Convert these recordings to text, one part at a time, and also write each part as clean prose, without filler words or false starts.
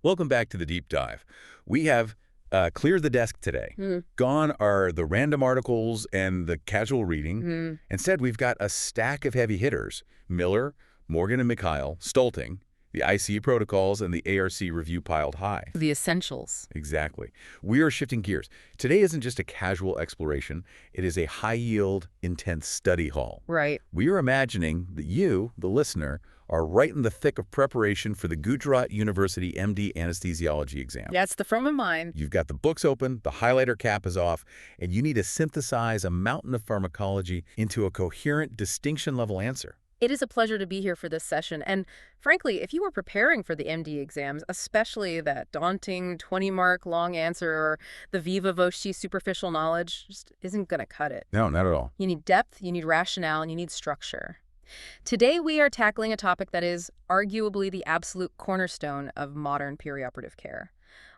Welcome back to the deep dive. We have cleared the desk today. Mm. Gone are the random articles and the casual reading. Mm. Instead, we've got a stack of heavy hitters: Miller, Morgan and Mikhail, Stolting, the ICU protocols, and the ARC review piled high. The essentials. Exactly. We are shifting gears. Today isn't just a casual exploration. It is a high-yield, intense study hall. Right. We are imagining that you, the listener, are right in the thick of preparation for the Gujarat University MD anesthesiology exam. That's the frame of mind. You've got the books open, the highlighter cap is off, and you need to synthesize a mountain of pharmacology into a coherent, distinction-level answer. It is a pleasure to be here for this session. And frankly, if you were preparing for the MD exams, especially that daunting 20-mark long answer or the viva voce superficial knowledge, just isn't going to cut it. No, not at all. You need depth, you need rationale, and you need structure. Today, we are tackling a topic that is arguably the absolute cornerstone of modern perioperative care: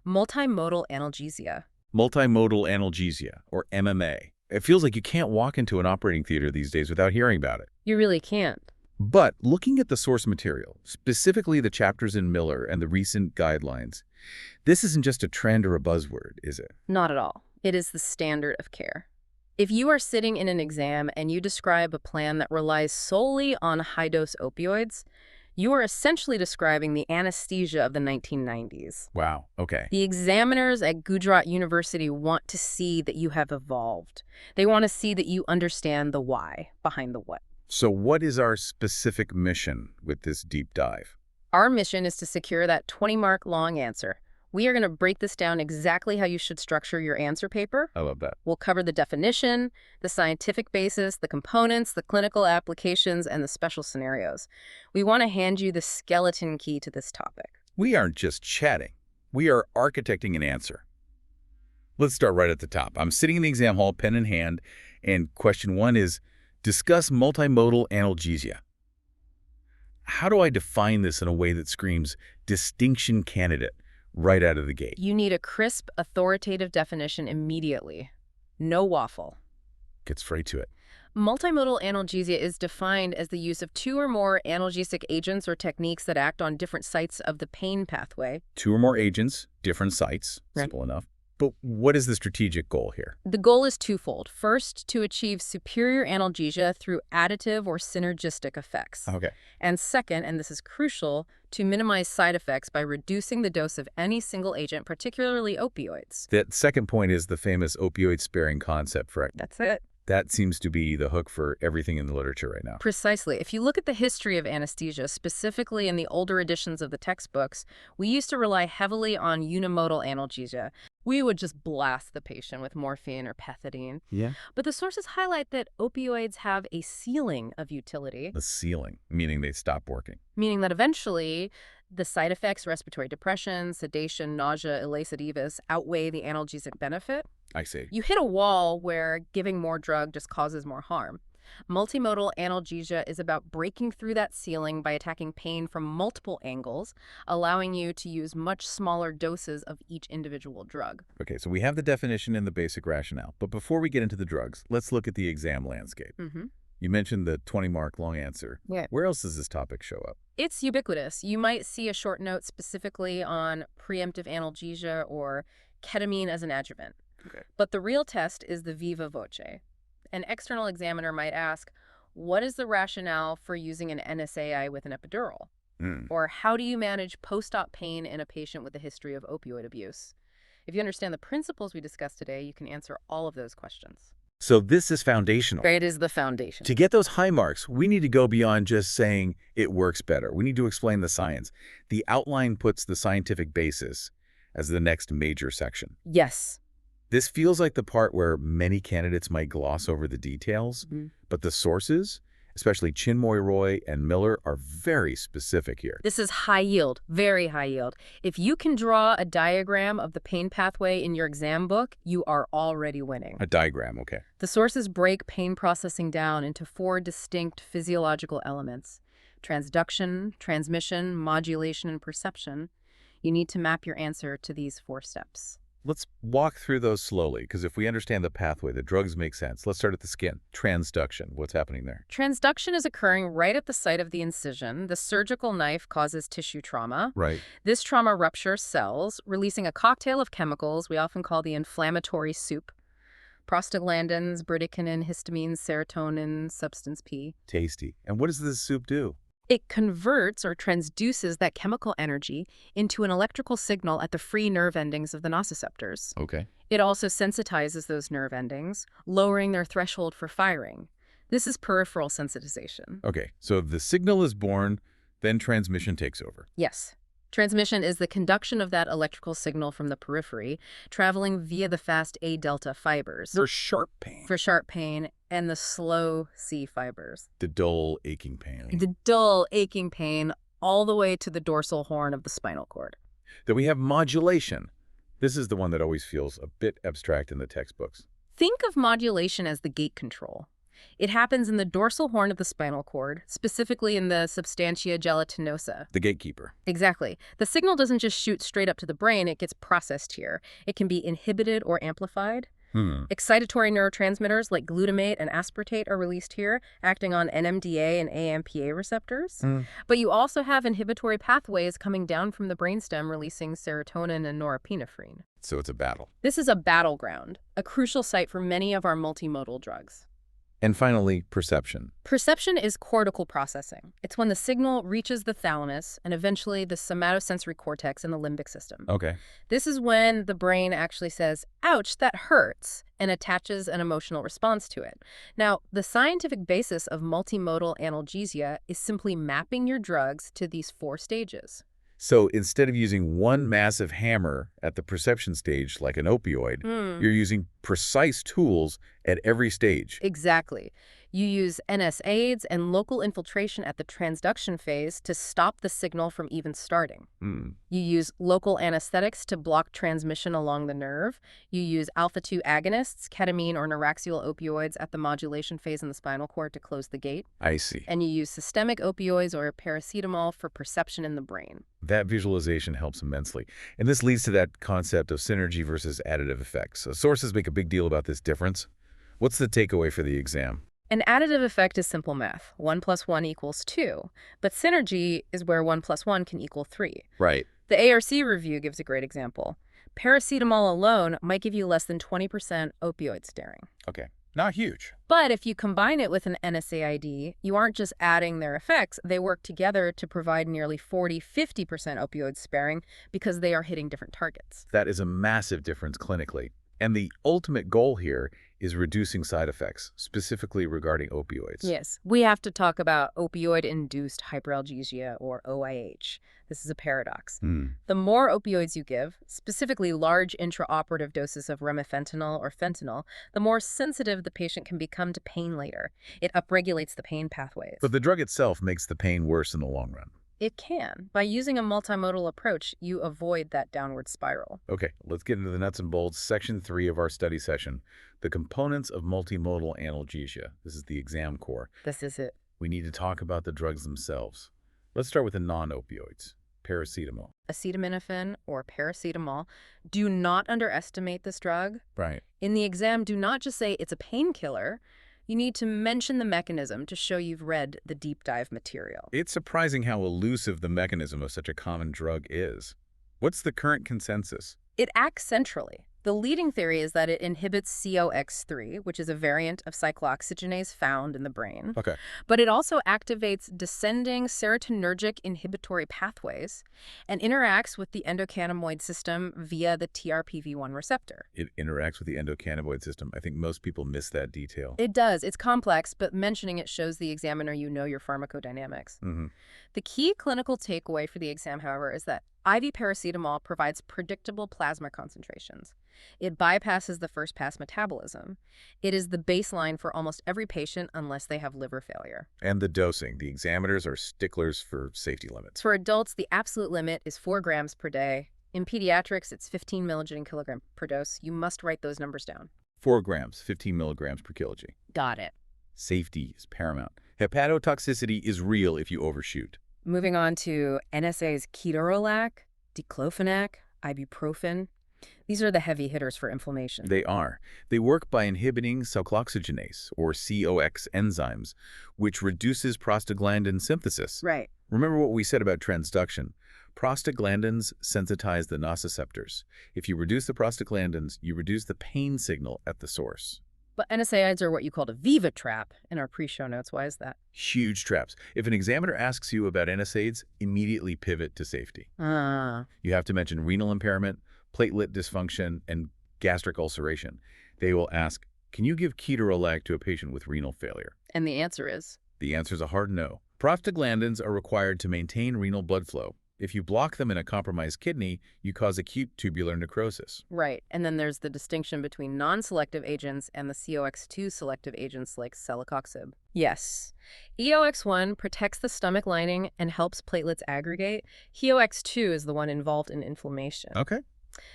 multimodal analgesia. Multimodal analgesia, or MMA. It feels like you can't walk into an operating theater these days without hearing about it. You really can't. But looking at the source material, specifically the chapters in Miller and the recent guidelines, this isn't just a trend or a buzzword, is it? Not at all. It is the standard of care. If you are sitting in an exam and you describe a plan that relies solely on high-dose opioids, you are essentially describing the anesthesia of the 1990s. Wow, okay. The examiners at Gujarat University want to see that you have evolved. They want to see that you understand the why behind the what. So what is our specific mission with this deep dive? Our mission is to secure that 20-mark long answer. We are going to break this down exactly how you should structure your answer paper. I love that. We'll cover the definition, the scientific basis, the components, the clinical applications, and the special scenarios. We want to hand you the skeleton key to this topic. We aren't just chatting. We are architecting an answer. Let's start right at the top. I'm sitting in the exam hall, pen in hand, and question 1 is, discuss multimodal analgesia. How do I define this in a way that screams distinction candidate right out of the gate? You need a crisp, authoritative definition immediately. No waffle. Get straight to it. Multimodal analgesia is defined as the use of 2 or more analgesic agents or techniques that act on different sites of the pain pathway. 2 or more agents, different sites. Right. Simple enough. But what is the strategic goal here? The goal is twofold. First, to achieve superior analgesia through additive or synergistic effects. Okay. And second, and this is crucial, to minimize side effects by reducing the dose of any single agent, particularly opioids. That second point is the famous opioid-sparing concept, correct? That's it. That seems to be the hook for everything in the literature right now. Precisely. If you look at the history of anesthesia, specifically in the older editions of the textbooks, we used to rely heavily on unimodal analgesia. We would just blast the patient with morphine or pethidine. Yeah. But the sources highlight that opioids have a ceiling of utility. The ceiling, meaning they stop working. Meaning that eventually the side effects, respiratory depression, sedation, nausea, elacedivus, outweigh the analgesic benefit. I see. You hit a wall where giving more drug just causes more harm. Multimodal analgesia is about breaking through that ceiling by attacking pain from multiple angles, allowing you to use much smaller doses of each individual drug. Okay, so we have the definition and the basic rationale. But before we get into the drugs, let's look at the exam landscape. You mentioned the 20-mark long answer. Yeah. Where else does this topic show up? It's ubiquitous. You might see a short note specifically on preemptive analgesia or ketamine as an adjuvant. Okay. But the real test is the viva voce. An external examiner might ask, what is the rationale for using an NSAID with an epidural? Or how do you manage post-op pain in a patient with a history of opioid abuse? If you understand the principles we discussed today, you can answer all of those questions. So this is foundational. It is the foundation. To get those high marks, we need to go beyond just saying it works better. We need to explain the science. The outline puts the scientific basis as the next major section. Yes. This feels like the part where many candidates might gloss over the details, but the sources, especially Chinmoy Roy and Miller, are very specific here. This is high yield, very high yield. If you can draw a diagram of the pain pathway in your exam book, you are already winning. A diagram, okay. The sources break pain processing down into 4 distinct physiological elements: transduction, transmission, modulation, and perception. You need to map your answer to these 4 steps. Let's walk through those slowly, because if we understand the pathway, the drugs make sense. Let's start at the skin. Transduction. What's happening there? Transduction is occurring right at the site of the incision. The surgical knife causes tissue trauma. Right. This trauma ruptures cells, releasing a cocktail of chemicals we often call the inflammatory soup. Prostaglandins, bradykinin, histamine, serotonin, substance P. Tasty. And what does this soup do? It converts or transduces that chemical energy into an electrical signal at the free nerve endings of the nociceptors. Okay. It also sensitizes those nerve endings, lowering their threshold for firing. This is peripheral sensitization. Okay, so the signal is born, then transmission takes over. Yes. Transmission is the conduction of that electrical signal from the periphery, traveling via the fast A-delta fibers. For sharp pain. For sharp pain, and the slow C fibers. The dull, aching pain. The dull, aching pain all the way to the dorsal horn of the spinal cord. Then we have modulation. This is the one that always feels a bit abstract in the textbooks. Think of modulation as the gate control. It happens in the dorsal horn of the spinal cord, specifically in the substantia gelatinosa. The gatekeeper. Exactly. The signal doesn't just shoot straight up to the brain, it gets processed here. It can be inhibited or amplified. Excitatory neurotransmitters like glutamate and aspartate are released here, acting on NMDA and AMPA receptors. But you also have inhibitory pathways coming down from the brainstem releasing serotonin and norepinephrine. So it's a battle. This is a battleground, a crucial site for many of our multimodal drugs. And finally, perception. Perception is cortical processing. It's when the signal reaches the thalamus and eventually the somatosensory cortex in the limbic system. Okay. This is when the brain actually says, ouch, that hurts, and attaches an emotional response to it. Now, the scientific basis of multimodal analgesia is simply mapping your drugs to these 4 stages. So instead of using one massive hammer at the perception stage like an opioid, you're using precise tools at every stage. Exactly. You use NSAIDs and local infiltration at the transduction phase to stop the signal from even starting. You use local anesthetics to block transmission along the nerve. You use alpha-2 agonists, ketamine or neuraxial opioids at the modulation phase in the spinal cord to close the gate. I see. And you use systemic opioids or paracetamol for perception in the brain. That visualization helps immensely. And this leads to that concept of synergy versus additive effects. Sources make a big deal about this difference. What's the takeaway for the exam? An additive effect is simple math. 1 + 1 = 2. But synergy is where 1 + 1 can equal 3. Right. The ARC review gives a great example. Paracetamol alone might give you less than 20% opioid sparing. Okay. Not huge. But if you combine it with an NSAID, you aren't just adding their effects, they work together to provide nearly 40–50% opioid sparing because they are hitting different targets. That is a massive difference clinically. And the ultimate goal here is reducing side effects, specifically regarding opioids. Yes, we have to talk about opioid-induced hyperalgesia, or OIH. This is a paradox. The more opioids you give, specifically large intraoperative doses of remifentanil or fentanyl, the more sensitive the patient can become to pain later. It upregulates the pain pathways. But the drug itself makes the pain worse in the long run. It can. By using a multimodal approach, you avoid that downward spiral. Okay, let's get into the nuts and bolts. Section 3 of our study session, the components of multimodal analgesia. This is the exam core. This is it. We need to talk about the drugs themselves. Let's start with the non-opioids, paracetamol. Acetaminophen or paracetamol. Do not underestimate this drug. Right. In the exam, do not just say it's a painkiller. You need to mention the mechanism to show you've read the deep dive material. It's surprising how elusive the mechanism of such a common drug is. What's the current consensus? It acts centrally. The leading theory is that it inhibits COX3, which is a variant of cyclooxygenase found in the brain. Okay. But it also activates descending serotonergic inhibitory pathways and interacts with the endocannabinoid system via the TRPV1 receptor. It interacts with the endocannabinoid system. I think most people miss that detail. It does. It's complex, but mentioning it shows the examiner you know your pharmacodynamics. The key clinical takeaway for the exam, however, is that IV paracetamol provides predictable plasma concentrations. It bypasses the first-pass metabolism. It is the baseline for almost every patient unless they have liver failure. And the dosing. The examiners are sticklers for safety limits. For adults, the absolute limit is 4 grams per day. In pediatrics, it's 15 milligram kilogram per dose. You must write those numbers down. 4 grams, 15 milligrams per kg. Got it. Safety is paramount. Hepatotoxicity is real if you overshoot. Moving on to NSAIDs ketorolac, diclofenac, ibuprofen. These are the heavy hitters for inflammation. They are. They work by inhibiting cyclooxygenase, or COX enzymes, which reduces prostaglandin synthesis. Right. Remember what we said about transduction. Prostaglandins sensitize the nociceptors. If you reduce the prostaglandins, you reduce the pain signal at the source. But NSAIDs are what you called a Viva trap in our pre-show notes. Why is that? Huge traps. If an examiner asks you about NSAIDs, immediately pivot to safety. You have to mention renal impairment, platelet dysfunction, and gastric ulceration. They will ask, can you give ketorolac to a patient with renal failure? And the answer is? The answer is a hard no. Prostaglandins are required to maintain renal blood flow. If you block them in a compromised kidney, you cause acute tubular necrosis. Right. And then there's the distinction between non-selective agents and the COX-2 selective agents like celecoxib. Yes. EOX1 protects the stomach lining and helps platelets aggregate. COX-2 is the one involved in inflammation. Okay.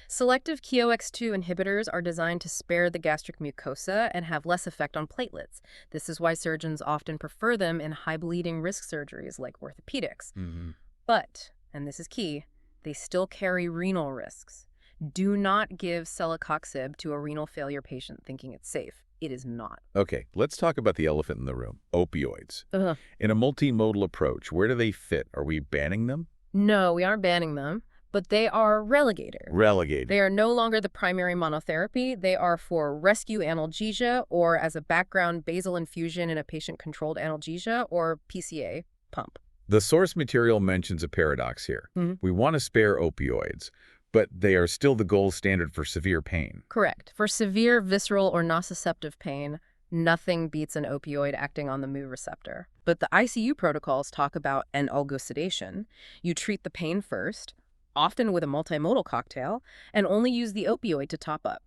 Selective COX-2 inhibitors are designed to spare the gastric mucosa and have less effect on platelets. This is why surgeons often prefer them in high bleeding risk surgeries like orthopedics. But, and this is key, they still carry renal risks. Do not give celecoxib to a renal failure patient thinking it's safe. It is not. Okay, let's talk about the elephant in the room, opioids. In a multimodal approach, where do they fit? Are we banning them? No, we aren't banning them. But they are relegated. Relegated. They are no longer the primary monotherapy. They are for rescue analgesia or as a background basal infusion in a patient-controlled analgesia or PCA pump. The source material mentions a paradox here. We want to spare opioids, but they are still the gold standard for severe pain. Correct. For severe visceral or nociceptive pain, nothing beats an opioid acting on the mu receptor. But the ICU protocols talk about analgosedation. You treat the pain first, often with a multimodal cocktail, and only use the opioid to top up.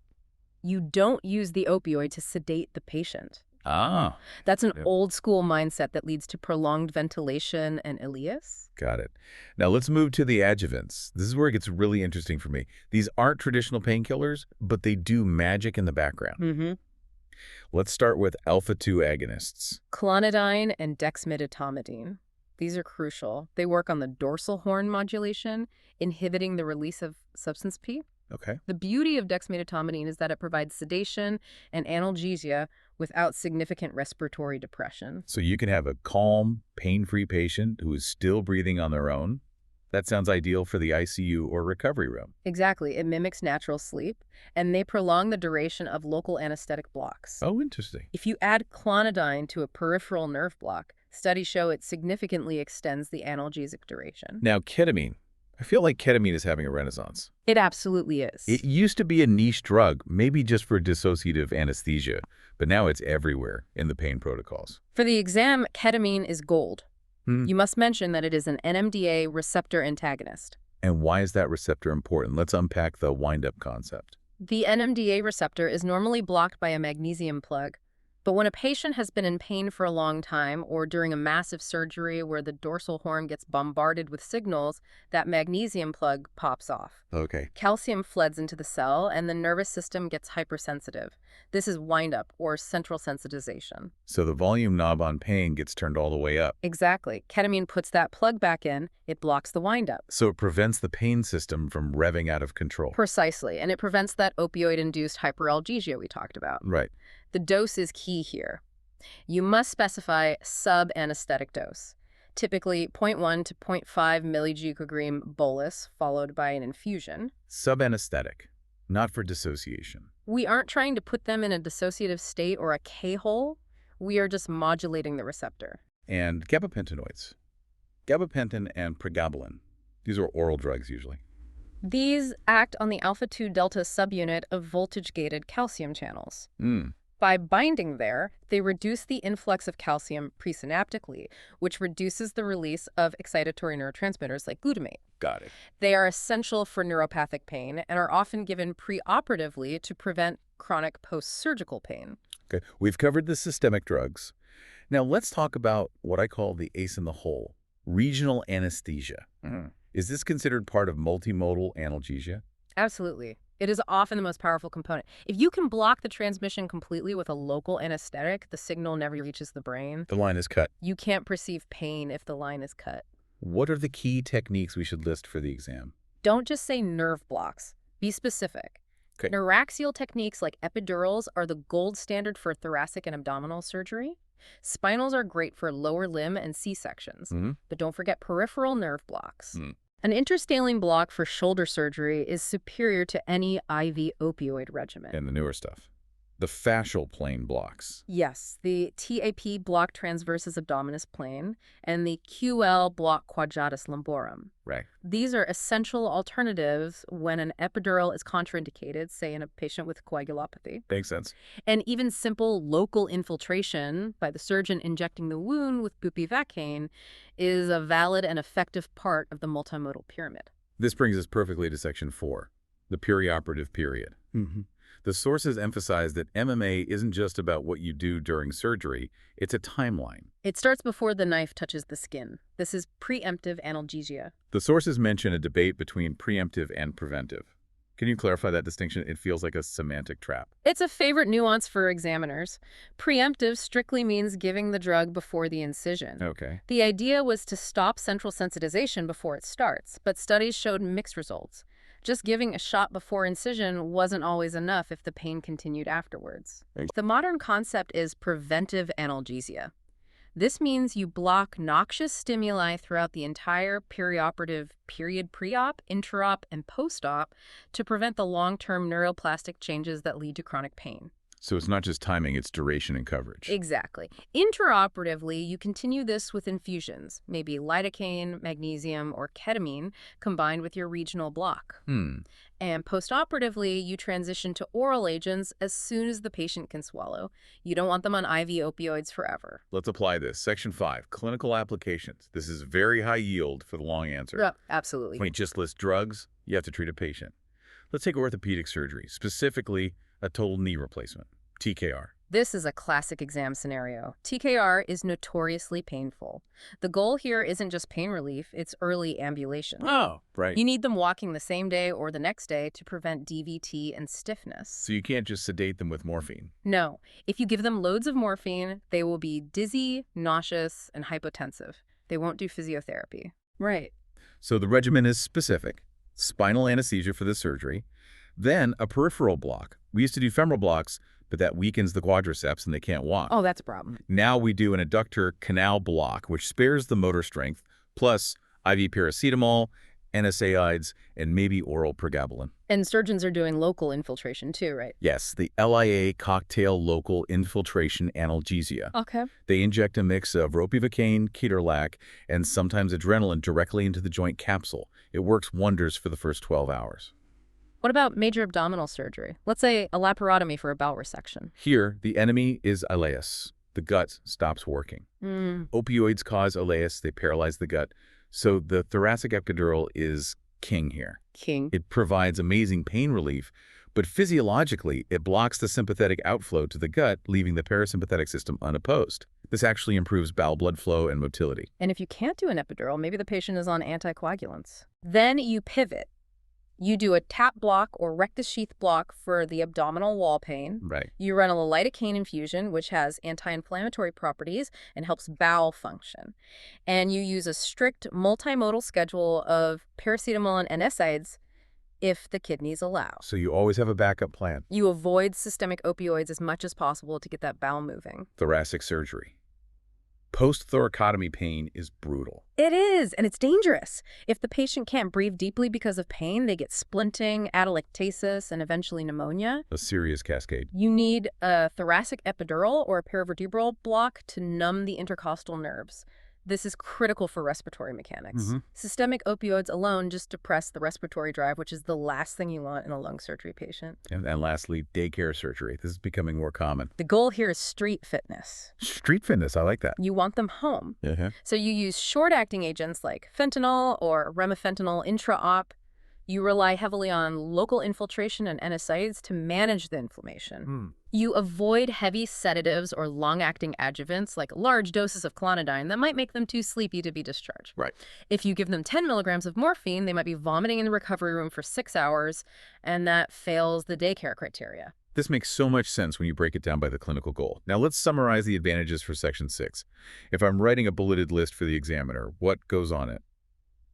You don't use the opioid to sedate the patient. That's an old school mindset that leads to prolonged ventilation and Ileus. Got it. Now let's move to the adjuvants. This is where it gets really interesting for me. These aren't traditional painkillers, but they do magic in the background. Let's start with alpha-2 agonists. Clonidine and dexmedetomidine. These are crucial. They work on the dorsal horn modulation, inhibiting the release of substance P. Okay. The beauty of dexmedetomidine is that it provides sedation and analgesia without significant respiratory depression. So you can have a calm, pain-free patient who is still breathing on their own. That sounds ideal for the ICU or recovery room. Exactly. It mimics natural sleep, and they prolong the duration of local anesthetic blocks. Oh, interesting. If you add clonidine to a peripheral nerve block, studies show it significantly extends the analgesic duration. Now, ketamine. I feel like ketamine is having a renaissance. It absolutely is. It used to be a niche drug, maybe just for dissociative anesthesia, but now it's everywhere in the pain protocols. For the exam, ketamine is gold. You must mention that it is an NMDA receptor antagonist. And why is that receptor important? Let's unpack the wind-up concept. The NMDA receptor is normally blocked by a magnesium plug, but when a patient has been in pain for a long time or during a massive surgery where the dorsal horn gets bombarded with signals, that magnesium plug pops off. Okay. Calcium floods into the cell and the nervous system gets hypersensitive. This is wind-up or central sensitization. So the volume knob on pain gets turned all the way up. Exactly. Ketamine puts that plug back in. It blocks the wind-up. So it prevents the pain system from revving out of control. Precisely. And it prevents that opioid-induced hyperalgesia we talked about. Right. The dose is key here. You must specify sub-anesthetic dose, typically 0.1 to 0.5 milligeucogram bolus followed by an infusion. Sub-anesthetic, not for dissociation. We aren't trying to put them in a dissociative state or a K-hole. We are just modulating the receptor. And gabapentinoids. Gabapentin and pregabalin. These are oral drugs usually. These act on the alpha-2 delta subunit of voltage-gated calcium channels. By binding there, they reduce the influx of calcium presynaptically, which reduces the release of excitatory neurotransmitters like glutamate. Got it. They are essential for neuropathic pain and are often given preoperatively to prevent chronic post-surgical pain. Okay, we've covered the systemic drugs. Now let's talk about what I call the ace in the hole, regional anesthesia. Is this considered part of multimodal analgesia? Absolutely. It is often the most powerful component. If you can block the transmission completely with a local anesthetic, the signal never reaches the brain. The line is cut. You can't perceive pain if the line is cut. What are the key techniques we should list for the exam? Don't just say nerve blocks. Be specific. Okay. Neuraxial techniques like epidurals are the gold standard for thoracic and abdominal surgery. Spinals are great for lower limb and C-sections. But don't forget peripheral nerve blocks. An interstelline block for shoulder surgery is superior to any IV opioid regimen. And the newer stuff. The fascial plane blocks. Yes, the TAP block transversus abdominis plane and the QL block quadratus lumborum. Right. These are essential alternatives when an epidural is contraindicated, say in a patient with coagulopathy. Makes sense. And even simple local infiltration by the surgeon injecting the wound with bupivacaine is a valid and effective part of the multimodal pyramid. This brings us perfectly to section 4, the perioperative period. The sources emphasize that MMA isn't just about what you do during surgery, it's a timeline. It starts before the knife touches the skin. This is preemptive analgesia. The sources mention a debate between preemptive and preventive. Can you clarify that distinction? It feels like a semantic trap. It's a favorite nuance for examiners. Preemptive strictly means giving the drug before the incision. Okay. The idea was to stop central sensitization before it starts, but studies showed mixed results. Just giving a shot before incision wasn't always enough if the pain continued afterwards. The modern concept is preventive analgesia. This means you block noxious stimuli throughout the entire perioperative period, pre-op, intra-op, and post-op to prevent the long-term neuroplastic changes that lead to chronic pain. So it's not just timing, it's duration and coverage. Exactly. Intraoperatively, you continue this with infusions, maybe lidocaine, magnesium, or ketamine combined with your regional block. And postoperatively, you transition to oral agents as soon as the patient can swallow. You don't want them on IV opioids forever. Let's apply this. Section 5, clinical applications. This is very high yield for the long answer. Yeah, absolutely. When you just list drugs, you have to treat a patient. Let's take orthopedic surgery, specifically a total knee replacement, TKR. This is a classic exam scenario. TKR is notoriously painful. The goal here isn't just pain relief, it's early ambulation. Oh, right. You need them walking the same day or the next day to prevent DVT and stiffness. So you can't just sedate them with morphine. No. If you give them loads of morphine, they will be dizzy, nauseous, and hypotensive. They won't do physiotherapy. Right. So the regimen is specific. Spinal anesthesia for the surgery. Then a peripheral block. We used to do femoral blocks, but that weakens the quadriceps and they can't walk. Oh, that's a problem. Now we do an adductor canal block, which spares the motor strength, plus IV paracetamol, NSAIDs, and maybe oral pregabalin. And surgeons are doing local infiltration too, right? Yes, the LIA cocktail local infiltration analgesia. Okay. They inject a mix of ropivacaine, ketorolac, and sometimes adrenaline directly into the joint capsule. It works wonders for the first 12 hours. What about major abdominal surgery? Let's say a laparotomy for a bowel resection. Here, the enemy is Ileus. The gut stops working. Opioids cause Ileus. They paralyze the gut. So the thoracic epidural is king here. King. It provides amazing pain relief, but physiologically, it blocks the sympathetic outflow to the gut, leaving the parasympathetic system unopposed. This actually improves bowel blood flow and motility. And if you can't do an epidural, maybe the patient is on anticoagulants. Then you pivot. You do a tap block or rectus sheath block for the abdominal wall pain. Right. You run a lidocaine infusion, which has anti-inflammatory properties and helps bowel function. And you use a strict multimodal schedule of paracetamol and NSAIDs if the kidneys allow. So you always have a backup plan. You avoid systemic opioids as much as possible to get that bowel moving. Thoracic surgery. Post-thoracotomy pain is brutal. It is, and it's dangerous. If the patient can't breathe deeply because of pain, they get splinting, atelectasis, and eventually pneumonia. A serious cascade. You need a thoracic epidural or a paravertebral block to numb the intercostal nerves. This is critical for respiratory mechanics. Systemic opioids alone just depress the respiratory drive, which is the last thing you want in a lung surgery patient. And lastly, daycare surgery. This is becoming more common. The goal here is street fitness. Street fitness, I like that. You want them home. So you use short-acting agents like fentanyl or remifentanil intra-op. You rely heavily on local infiltration and NSAIDs to manage the inflammation. You avoid heavy sedatives or long-acting adjuvants like large doses of clonidine that might make them too sleepy to be discharged. Right. If you give them 10 milligrams of morphine, they might be vomiting in the recovery room for 6 hours, and that fails the daycare criteria. This makes so much sense when you break it down by the clinical goal. Now let's summarize the advantages for Section 6. If I'm writing a bulleted list for the examiner, what goes on it?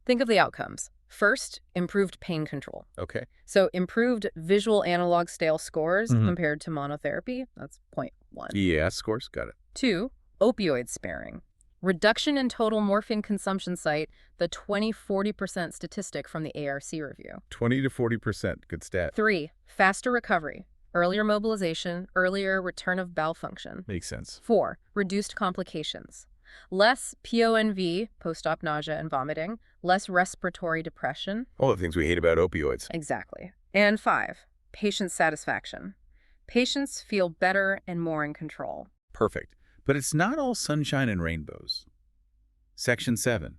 Think of the outcomes. First, improved pain control. Okay. So improved visual analog scale scores Mhm. compared to monotherapy. That's point 1. Yeah, scores. Got it. 2, opioid sparing. Reduction in total morphine consumption site, the 20-40% statistic from the ARC review. 20 to 40%. Good stat. 3, faster recovery. Earlier mobilization, earlier return of bowel function. Makes sense. 4, reduced complications. Less PONV, post-op nausea and vomiting. Less respiratory depression. All the things we hate about opioids. Exactly. And 5, patient satisfaction. Patients feel better and more in control. Perfect. But it's not all sunshine and rainbows. Section 7.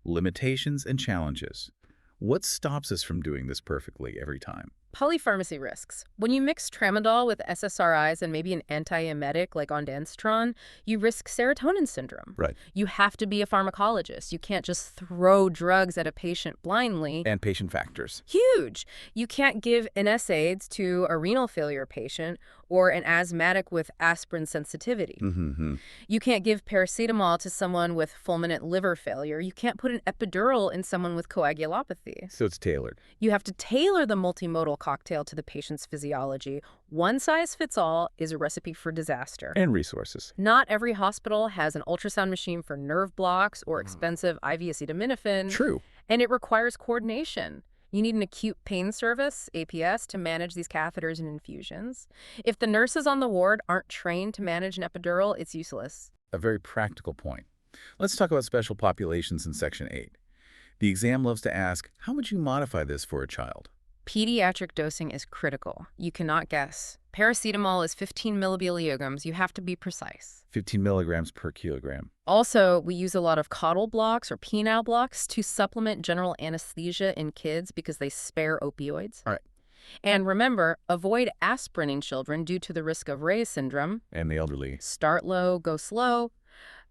Limitations and challenges. What stops us from doing this perfectly every time? Polypharmacy risks. When you mix tramadol with SSRIs and maybe an antiemetic like ondansetron, you risk serotonin syndrome. Right. You have to be a pharmacologist. You can't just throw drugs at a patient blindly. And patient factors. Huge. You can't give NSAIDs to a renal failure patient or an asthmatic with aspirin sensitivity. Mm-hmm. You can't give paracetamol to someone with fulminant liver failure. You can't put an epidural in someone with coagulopathy. So it's tailored. You have to tailor the multimodal cocktail to the patient's physiology. One size fits all is a recipe for disaster. And resources. Not every hospital has an ultrasound machine for nerve blocks or expensive IV acetaminophen. True. And it requires coordination. You need an acute pain service, APS, to manage these catheters and infusions. If the nurses on the ward aren't trained to manage an epidural, it's useless. A very practical point. Let's talk about special populations in Section 8. The exam loves to ask, how would you modify this for a child? Pediatric dosing is critical. You cannot guess. Paracetamol is 15 millibilliograms. You have to be precise. 15 milligrams per kilogram. Also, we use a lot of coddle blocks or penile blocks to supplement general anesthesia in kids because they spare opioids. All right. And remember, avoid aspirin in children due to the risk of Ray's syndrome. And the elderly. Start low, go slow.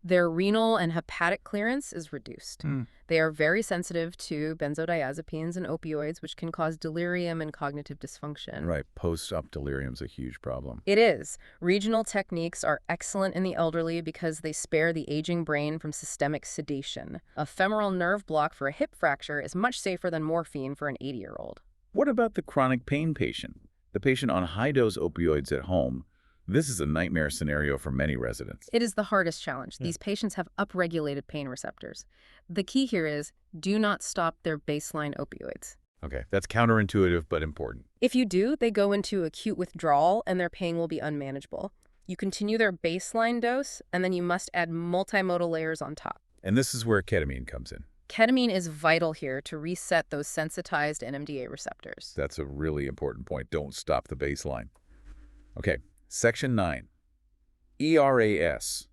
Their renal and hepatic clearance is reduced. They are very sensitive to benzodiazepines and opioids, which can cause delirium and cognitive dysfunction. Right. Post-op delirium is a huge problem. It is. Regional techniques are excellent in the elderly because they spare the aging brain from systemic sedation. A femoral nerve block for a hip fracture is much safer than morphine for an 80-year-old. What about the chronic pain patient? The patient on high-dose opioids at home. This is a nightmare scenario for many residents. It is the hardest challenge. These patients have upregulated pain receptors. The key here is do not stop their baseline opioids. Okay, that's counterintuitive but important. If you do, they go into acute withdrawal and their pain will be unmanageable. You continue their baseline dose, and then you must add multimodal layers on top. And this is where ketamine comes in. Ketamine is vital here to reset those sensitized NMDA receptors. That's a really important point. Don't stop the baseline. Okay, Section 9. ERAS.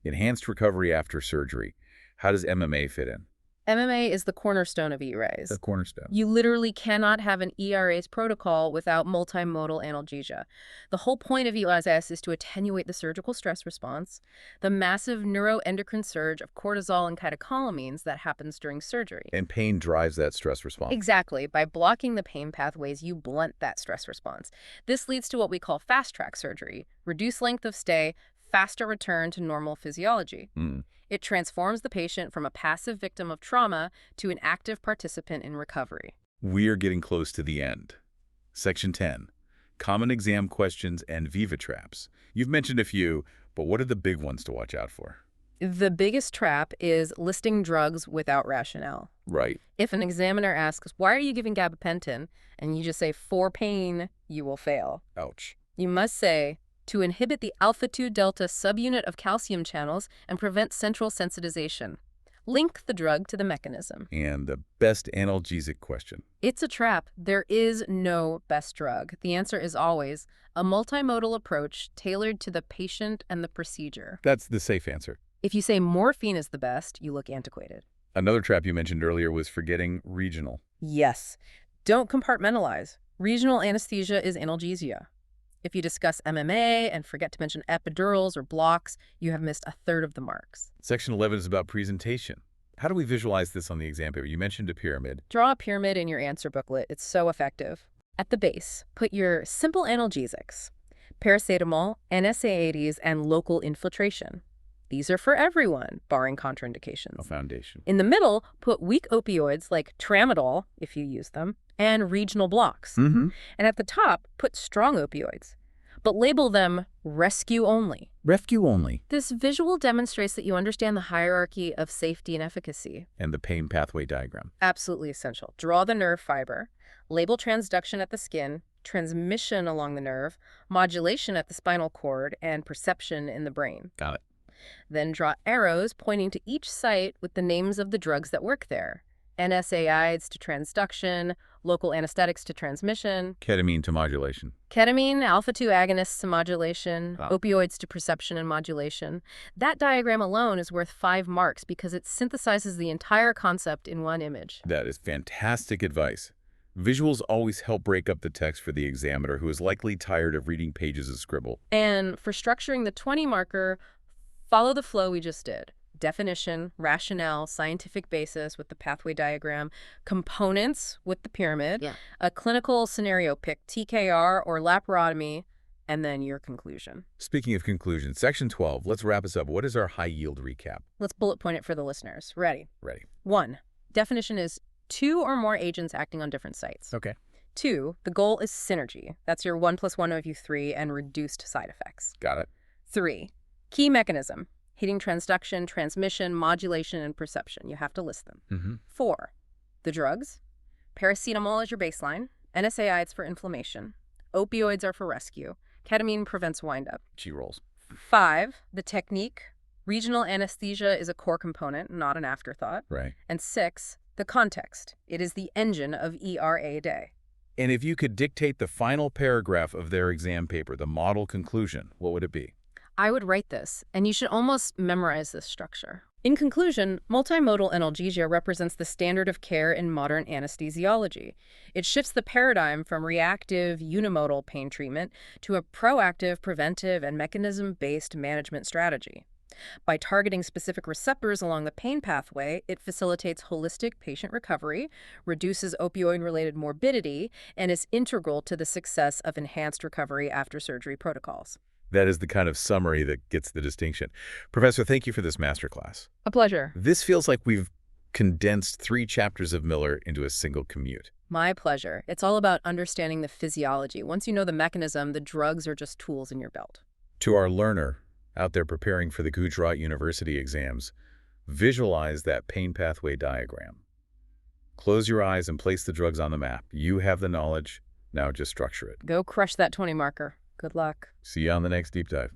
Enhanced Recovery After Surgery. How does MMA fit in? MMA is the cornerstone of ERAs. The cornerstone. You literally cannot have an ERAs protocol without multimodal analgesia. The whole point of ERAs is to attenuate the surgical stress response, the massive neuroendocrine surge of cortisol and catecholamines that happens during surgery. And pain drives that stress response. Exactly. By blocking the pain pathways, you blunt that stress response. This leads to what we call fast-track surgery, reduced length of stay, faster return to normal physiology. It transforms the patient from a passive victim of trauma to an active participant in recovery. We're getting close to the end. Section 10. Common exam questions and Viva traps. You've mentioned a few, but what are the big ones to watch out for? The biggest trap is listing drugs without rationale. Right. If an examiner asks, why are you giving gabapentin? And you just say, for pain, you will fail. Ouch. You must say, to inhibit the alpha-2 delta subunit of calcium channels and prevent central sensitization. Link the drug to the mechanism. And the best analgesic question. It's a trap. There is no best drug. The answer is always a multimodal approach tailored to the patient and the procedure. That's the safe answer. If you say morphine is the best, you look antiquated. Another trap you mentioned earlier was forgetting regional. Yes. Don't compartmentalize. Regional anesthesia is analgesia. If you discuss MMA and forget to mention epidurals or blocks, you have missed a third of the marks. Section 11 is about presentation. How do we visualize this on the exam paper? You mentioned a pyramid. Draw a pyramid in your answer booklet. It's so effective. At the base, put your simple analgesics, paracetamol, NSAIDs, and local infiltration. These are for everyone, barring contraindications. A foundation. In the middle, put weak opioids like tramadol, if you use them, and regional blocks. Mm-hmm. And at the top, put strong opioids, but label them rescue only. Rescue only. This visual demonstrates that you understand the hierarchy of safety and efficacy. And the pain pathway diagram. Absolutely essential. Draw the nerve fiber, label transduction at the skin, transmission along the nerve, modulation at the spinal cord, and perception in the brain. Got it. Then draw arrows pointing to each site with the names of the drugs that work there. NSAIDs to transduction, local anesthetics to transmission. Ketamine to modulation. Ketamine, alpha-2 agonists to modulation, opioids to perception and modulation. That diagram alone is worth 5 marks because it synthesizes the entire concept in one image. That is fantastic advice. Visuals always help break up the text for the examiner who is likely tired of reading pages of scribble. And for structuring the 20 marker, follow the flow we just did. Definition, rationale, scientific basis with the pathway diagram, components with the pyramid, a clinical scenario pick, TKR or laparotomy, and then your conclusion. Speaking of conclusion, section 12, let's wrap us up. What is our high-yield recap? Let's bullet point it for the listeners. Ready? Ready. 1. Definition is 2 or more agents acting on different sites. Okay. 2. The goal is synergy. That's your 1 + 1 = 3 and reduced side effects. Got it. 3. Key mechanism. Hitting transduction, transmission, modulation, and perception. You have to list them. Mm-hmm. 4. The drugs. Paracetamol is your baseline. NSAIDs for inflammation. Opioids are for rescue. Ketamine prevents windup. G-rolls. 5. The technique. Regional anesthesia is a core component, not an afterthought. Right. And 6. The context. It is the engine of ERA day. And if you could dictate the final paragraph of their exam paper, the model conclusion, what would it be? I would write this, and you should almost memorize this structure. In conclusion, multimodal analgesia represents the standard of care in modern anesthesiology. It shifts the paradigm from reactive, unimodal pain treatment to a proactive, preventive, and mechanism-based management strategy. By targeting specific receptors along the pain pathway, it facilitates holistic patient recovery, reduces opioid-related morbidity, and is integral to the success of enhanced recovery after surgery protocols. That is the kind of summary that gets the distinction. Professor, thank you for this masterclass. A pleasure. This feels like we've condensed 3 chapters of Miller into a single commute. My pleasure. It's all about understanding the physiology. Once you know the mechanism, the drugs are just tools in your belt. To our learner out there preparing for the Gujarat University exams, visualize that pain pathway diagram. Close your eyes and place the drugs on the map. You have the knowledge. Now just structure it. Go crush that 20 marker. Good luck. See you on the next deep dive.